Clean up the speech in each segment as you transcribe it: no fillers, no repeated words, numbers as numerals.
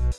Halo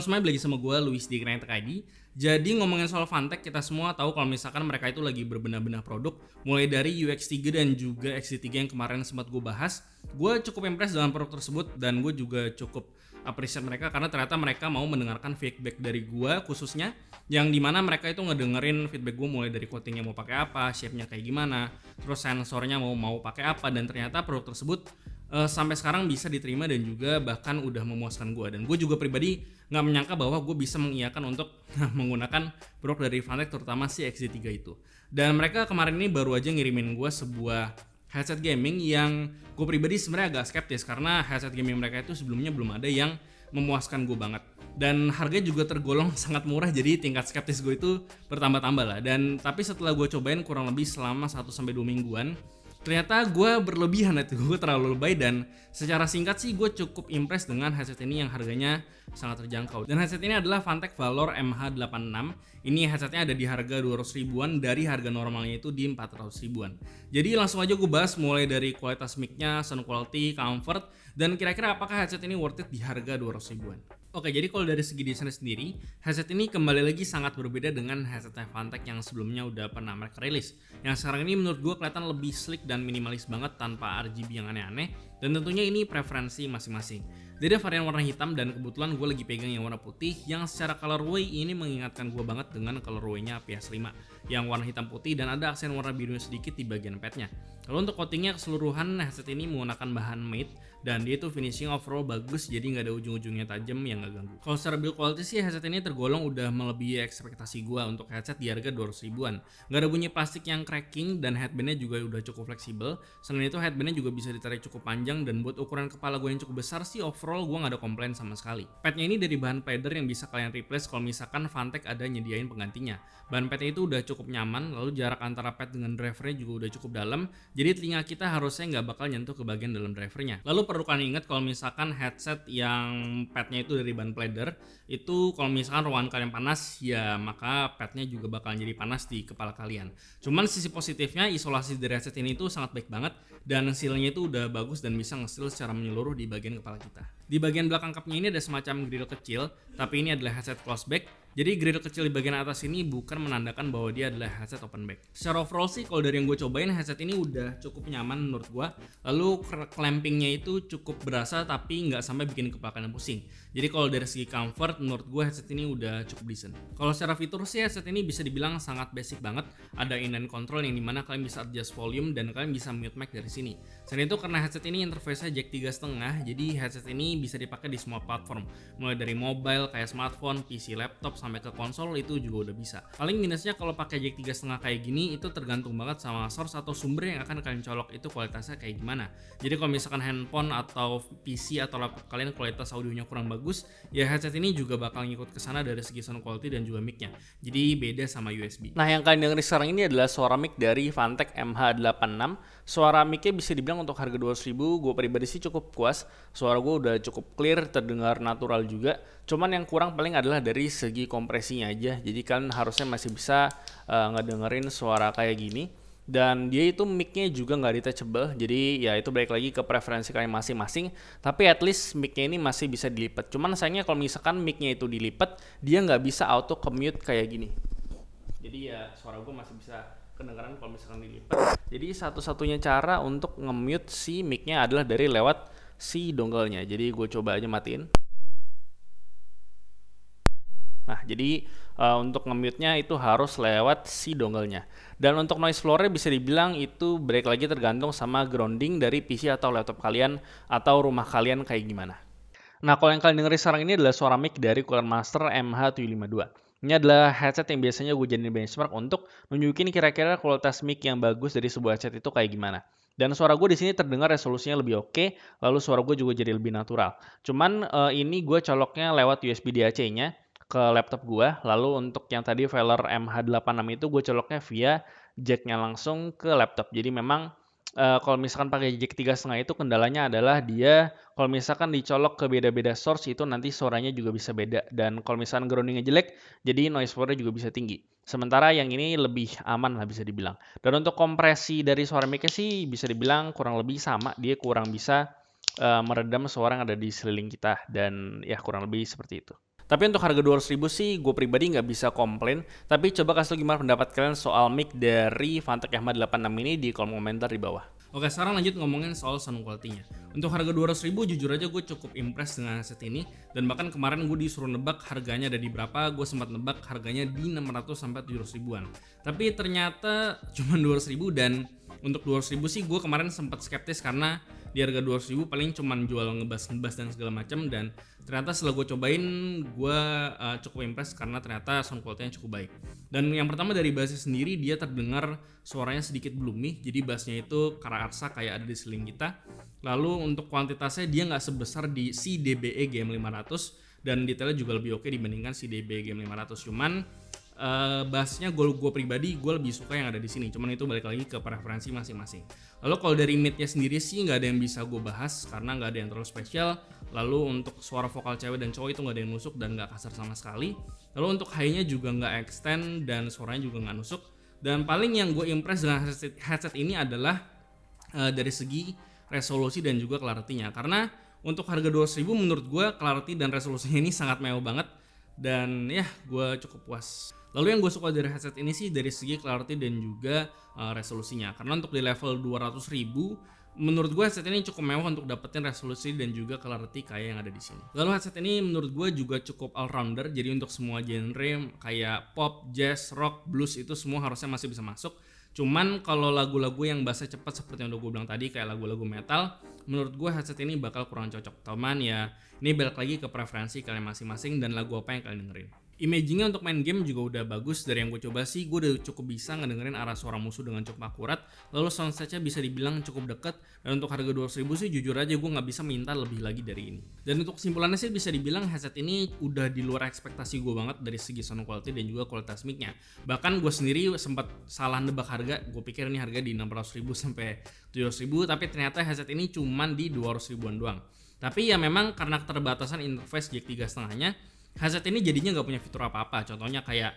semuanya, lagi sama gue Luis di Keren Tech ID. Jadi ngomongin soal Fantech, kita semua tahu kalau misalkan mereka itu lagi berbenah-benah produk, mulai dari UX3 dan juga XT3 yang kemarin sempat gue bahas. Gue cukup impress dengan produk tersebut dan gue juga cukup appreciate mereka karena ternyata mereka mau mendengarkan feedback dari gue khususnya, yang dimana mereka itu ngedengerin feedback gue mulai dari coatingnya mau pakai apa, shape-nya kayak gimana, terus sensornya mau pakai apa, dan ternyata produk tersebut sampai sekarang bisa diterima dan juga bahkan udah memuaskan gue. Dan gue juga pribadi nggak menyangka bahwa gue bisa mengiyakan untuk menggunakan produk dari Fantech, terutama si XT3 itu. Dan mereka kemarin ini baru aja ngirimin gue sebuah headset gaming yang gue pribadi sebenarnya agak skeptis karena headset gaming mereka itu sebelumnya belum ada yang memuaskan gue banget. Dan harganya juga tergolong sangat murah, jadi tingkat skeptis gue itu bertambah-tambah lah. Dan tapi setelah gue cobain kurang lebih selama 1-2 mingguan, ternyata gue berlebihan, itu gue terlalu lebay. Dan secara singkat sih gue cukup impress dengan headset ini yang harganya sangat terjangkau. Dan headset ini adalah Fantech Valor MH86. Ini headsetnya ada di harga 200 ribuan, dari harga normalnya itu di 400 ribuan. Jadi langsung aja gue bahas mulai dari kualitas mic-nya, sound quality, comfort, dan kira-kira apakah headset ini worth it di harga 200 ribuan. Oke, jadi kalau dari segi desain sendiri, headset ini kembali lagi sangat berbeda dengan headset Fantech yang sebelumnya udah pernah mereka rilis. Yang sekarang ini menurut gue kelihatan lebih sleek dan minimalis banget tanpa RGB yang aneh-aneh, dan tentunya ini preferensi masing-masing. Jadi ada varian warna hitam dan kebetulan gue lagi pegang yang warna putih, yang secara colorway ini mengingatkan gue banget dengan colorway-nya PS5 yang warna hitam putih dan ada aksen warna birunya sedikit di bagian padnya. Lalu untuk coatingnya keseluruhan headset ini menggunakan bahan matte dan dia itu finishing overall bagus, jadi nggak ada ujung-ujungnya tajam yang nggak ganggu. Kalau secara build quality sih headset ini tergolong udah melebihi ekspektasi gue untuk headset di harga 200 ribuan. Nggak ada bunyi plastik yang cracking dan headbandnya juga udah cukup fleksibel. Selain itu headbandnya juga bisa ditarik cukup panjang dan buat ukuran kepala gue yang cukup besar sih overall gue nggak ada komplain sama sekali. Padnya ini dari bahan pleather yang bisa kalian replace kalau misalkan Fantech ada nyediain penggantinya. Bahan padnya itu udah cukup nyaman, lalu jarak antara pad dengan drivernya juga udah cukup dalam, jadi telinga kita harusnya nggak bakal nyentuh ke bagian dalam drivernya. Lalu perlu kalian ingat kalau misalkan headset yang padnya itu dari bahan pleather, itu kalau misalkan ruangan kalian panas, ya maka padnya juga bakal jadi panas di kepala kalian. Cuman sisi positifnya, isolasi dari headset ini tuh sangat baik banget, dan sealnya itu udah bagus dan bisa nge-seal secara menyeluruh di bagian kepala kita. Di bagian belakang cupnya ini ada semacam grill kecil, tapi ini adalah headset close back. Jadi grill kecil di bagian atas ini bukan menandakan bahwa dia adalah headset open back. Secara overall sih kalau dari yang gue cobain, headset ini udah cukup nyaman menurut gue. Lalu clampingnya itu cukup berasa tapi nggak sampai bikin kepala kalian pusing. Jadi kalau dari segi comfort menurut gue headset ini udah cukup decent. Kalau secara fitur sih headset ini bisa dibilang sangat basic banget. Ada inline control yang dimana kalian bisa adjust volume dan kalian bisa mute mic dari sini. Selain itu karena headset ini interface-nya jack 3,5, jadi headset ini bisa dipakai di semua platform. Mulai dari mobile kayak smartphone, PC, laptop, sampai ke konsol itu juga udah bisa. Paling minusnya kalau pakai jack 3,5 kayak gini itu tergantung banget sama source atau sumber yang akan kalian colok itu kualitasnya kayak gimana. Jadi kalau misalkan handphone atau PC atau laptop kalian kualitas audionya kurang bagus, ya headset ini juga bakal ngikut ke sana dari segi sound quality dan juga mic-nya. Jadi beda sama USB. Nah, yang kalian dengerin sekarang ini adalah suara mic dari Fantech MH86. Suara mic-nya bisa dibilang untuk harga 200 ribu, gue pribadi sih cukup puas. Suara gue udah cukup clear, terdengar natural juga. Cuman yang kurang paling adalah dari segi kompresinya aja. Jadi kalian harusnya masih bisa ngedengerin suara kayak gini. Dan dia itu mic-nya juga nggak detachable, jadi ya itu balik lagi ke preferensi kalian masing-masing. Tapi at least mic-nya ini masih bisa dilipat. Cuman sayangnya kalau misalkan mic-nya itu dilipat, dia nggak bisa auto commute kayak gini. Jadi ya suara gue masih bisa kedengaran kalau misalkan dilipat. Jadi satu-satunya cara untuk nge-mute si mic-nya adalah dari lewat si dongle-nya. Jadi gue coba aja matiin. Nah, jadi untuk nge-mute-nya itu harus lewat si dongle-nya. Dan untuk noise floor-nya bisa dibilang itu balik lagi tergantung sama grounding dari PC atau laptop kalian atau rumah kalian kayak gimana. Nah, kalau yang kalian dengerin sekarang ini adalah suara mic dari Cooler Master MH752. Ini adalah headset yang biasanya gue jadiin benchmark untuk nunjukin kira-kira kualitas mic yang bagus dari sebuah headset itu kayak gimana. Dan suara gue di sini terdengar resolusinya lebih oke, lalu suara gue juga jadi lebih natural. Cuman ini gue coloknya lewat USB DAC-nya ke laptop gue, lalu untuk yang tadi Valor MH86 itu gue coloknya via jacknya langsung ke laptop. Jadi memang Kalau misalkan pakai jack 3,5 itu kendalanya adalah dia kalau misalkan dicolok ke beda-beda source itu nanti suaranya juga bisa beda, dan kalau misalkan groundingnya jelek, jadi noise floor-nya juga bisa tinggi. Sementara yang ini lebih aman lah bisa dibilang. Dan untuk kompresi dari suara mic-nya sih bisa dibilang kurang lebih sama, dia kurang bisa meredam suara yang ada di sekeliling kita, dan ya kurang lebih seperti itu. Tapi untuk harga 200.000 sih gue pribadi nggak bisa komplain. Tapi coba kasih tau gimana pendapat kalian soal mic dari Fantech MH86 ini di kolom komentar di bawah. Oke, sekarang lanjut ngomongin soal sound quality-nya. Untuk harga 200.000 jujur aja gue cukup impress dengan headset ini, dan bahkan kemarin gue disuruh nebak harganya ada di berapa, gue sempat nebak harganya di 600 sampai 700 ribuan. Tapi ternyata cuma 200.000, dan untuk 200.000 sih gue kemarin sempat skeptis karena di harga 200.000 paling cuman jual ngebas dan segala macam, dan ternyata setelah gue cobain gue cukup impress karena ternyata sound quality-nya cukup baik. Dan yang pertama dari bassnya sendiri, dia terdengar suaranya sedikit gloomy, jadi bassnya itu kerasa kayak ada di seling kita. Lalu untuk kuantitasnya dia nggak sebesar di si DBE GM500, dan detailnya juga lebih oke dibandingkan si DBE GM500. Cuman bassnya gue pribadi gue lebih suka yang ada di sini. Cuman itu balik lagi ke preferensi masing-masing. Lalu kalau dari midnya sendiri sih nggak ada yang bisa gue bahas karena nggak ada yang terlalu spesial. Lalu untuk suara vokal cewek dan cowok itu nggak ada yang nusuk dan nggak kasar sama sekali. Lalu untuk high-nya juga nggak extend dan suaranya juga nggak nusuk. Dan paling yang gue impress dengan headset ini adalah dari segi resolusi dan juga clarity-nya. Karena untuk harga 200.000 menurut gue clarity dan resolusinya ini sangat mewah banget, dan ya gue cukup puas. Lalu yang gue suka dari headset ini sih dari segi clarity dan juga resolusinya. Karena untuk di level 200.000 menurut gue headset ini cukup mewah untuk dapetin resolusi dan juga clarity kayak yang ada di sini. Lalu headset ini menurut gue juga cukup all rounder. Jadi untuk semua genre kayak pop, jazz, rock, blues itu semua harusnya masih bisa masuk. Cuman kalau lagu-lagu yang bahasa cepat seperti yang udah gue bilang tadi kayak lagu-lagu metal, menurut gue headset ini bakal kurang cocok. Teman ya, ini balik lagi ke preferensi kalian masing-masing dan lagu apa yang kalian dengerin. Imagingnya untuk main game juga udah bagus. Dari yang gue coba sih, gue udah cukup bisa ngedengerin arah suara musuh dengan cukup akurat. Lalu soundstage-nya bisa dibilang cukup deket. Dan untuk harga 200.000 sih jujur aja gue gak bisa minta lebih lagi dari ini. Dan untuk kesimpulannya sih bisa dibilang headset ini udah di luar ekspektasi gue banget dari segi sound quality dan juga kualitas mic-nya. Bahkan gue sendiri sempat salah nebak harga. Gue pikir ini harga di 600.000 sampai 700.000, tapi ternyata headset ini cuman di 200.000-an doang. Tapi ya memang karena keterbatasan interface jack 3,5-nya, headset ini jadinya nggak punya fitur apa-apa. Contohnya kayak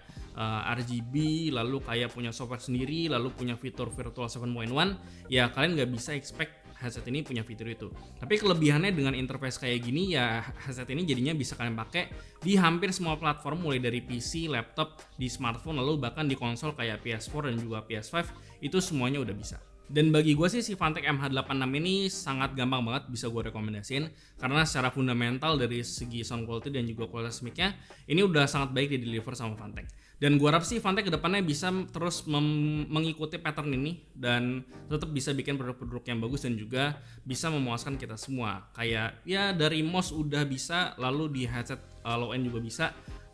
RGB, lalu kayak punya software sendiri, lalu punya fitur Virtual 7.1. Ya kalian nggak bisa expect headset ini punya fitur itu. Tapi kelebihannya dengan interface kayak gini ya, headset ini jadinya bisa kalian pakai di hampir semua platform, mulai dari PC, laptop, di smartphone, lalu bahkan di konsol kayak PS4 dan juga PS5, itu semuanya udah bisa. Dan bagi gue sih si Fantech MH86 ini sangat gampang banget bisa gue rekomendasiin, karena secara fundamental dari segi sound quality dan juga kualitas mic-nya ini udah sangat baik di deliver sama Fantech. Dan gue harap sih Fantech kedepannya bisa terus mengikuti pattern ini dan tetap bisa bikin produk-produk yang bagus dan juga bisa memuaskan kita semua. Kayak ya dari mouse udah bisa, lalu di headset low end juga bisa.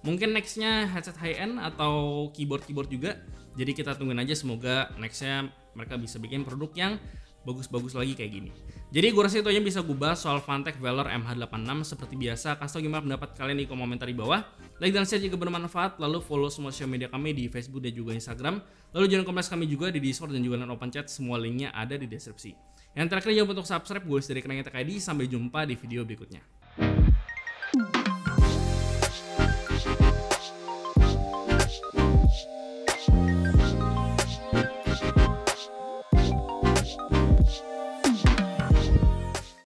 Mungkin nextnya headset high end atau keyboard juga. Jadi kita tungguin aja, semoga nextnya mereka bisa bikin produk yang bagus-bagus lagi kayak gini. Jadi gue rasa itu aja bisa gue bahas soal Fantech Velour MH86. Seperti biasa, kasih tau gimana pendapat kalian di kolom komentar di bawah. Like dan share jika bermanfaat. Lalu follow semua sosial media kami di Facebook dan juga Instagram. Lalu jangan komentar kami juga di Discord dan juga di Open Chat. Semua linknya ada di deskripsi. Yang terakhir jangan lupa untuk subscribe. Gue dari Kenangnya TKID. Sampai jumpa di video berikutnya.